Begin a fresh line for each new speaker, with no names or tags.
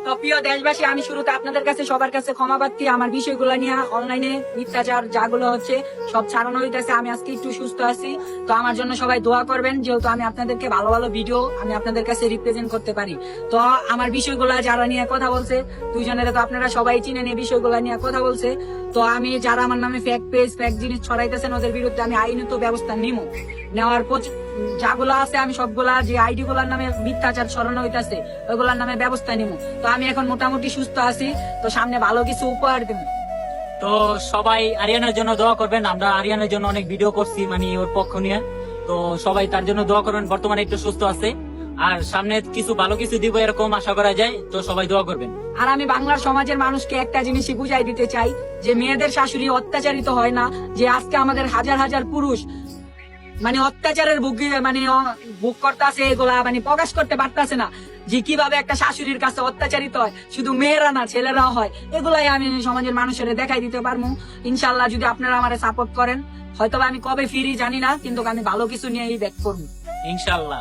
তো প্রিয় দেশবাসী, আমি শুরুতে আপনাদের কাছে সবার কাছে ক্ষমা প্রার্থী। আমার বিষয়গুলো নিয়ে অনলাইনে মিথ্যাচার যাগুলো হচ্ছে সব ছাড়ানো হইতেছে। আমি আজকে একটু সুস্থ আছি, তো আমার জন্য সবাই দোয়া করবেন, যেহেতু আমি আপনাদেরকে ভালো ভালো ভিডিও আমি আপনাদের কাছে রিপ্রেজেন্ট করতে পারি। তো আমার বিষয়গুলা যারা নিয়ে কথা বলছে, দুইজনের তো আপনারা সবাই চিনেন, এই বিষয়গুলা নিয়ে কথা বলছে। তো আমি যারা আমার নামে ফেক পেজ ফেক জিনিস ছড়াইতেছেন ওদের বিরুদ্ধে আমি আইনত ব্যবস্থা নিব। নেওয়ার যাগুলা আছে আমি সবগুলা যে আইডি গুলার নামে মিথ্যাচার ছড়ানো হইতাছে ওইগুলার নামে ব্যবস্থা নিব। তো আমি এখন মোটামুটি সুস্থ আছি, তো সামনে ভালো কিছু উপহার দেব।
তো সবাই আরিয়ানার জন্য দোয়া করবেন। আমরা আরিয়ানার জন্য অনেক ভিডিও করছি, মানে ওর পক্ষ নিয়ে। তো সবাই তার জন্য দোয়া করবেন। বর্তমানে একটু সুস্থ আছে, আর সামনে কিছু ভালো কিছু দিব এরকম আশা করা যায়। তো সবাই দোয়া করবেন।
আর আমি বাংলার সমাজের মানুষকে একটা জিনিসই বুঝাই দিতে চাই, যে মেয়েদের শাশুড়ি অত্যাচারিত হয় না। যে আজকে আমাদের হাজার হাজার পুরুষ মানে অত্যাচারের বুক করতেছে, এগুলা মানে প্রকাশ করতে পারতেছে না যে কিভাবে একটা শাশুড়ির কাছে অত্যাচারিত হয়। শুধু মেয়েরা না, ছেলেরাও হয়। এগুলাই আমি সমাজের মানুষের দেখাই দিতে পারবো ইনশাল্লাহ, যদি আপনারা আমার সাপোর্ট করেন। হয়তো আমি কবে ফিরি জানি না, কিন্তু আমি ভালো কিছু নিয়েই ব্যাক করবো
ইনশাআল্লাহ।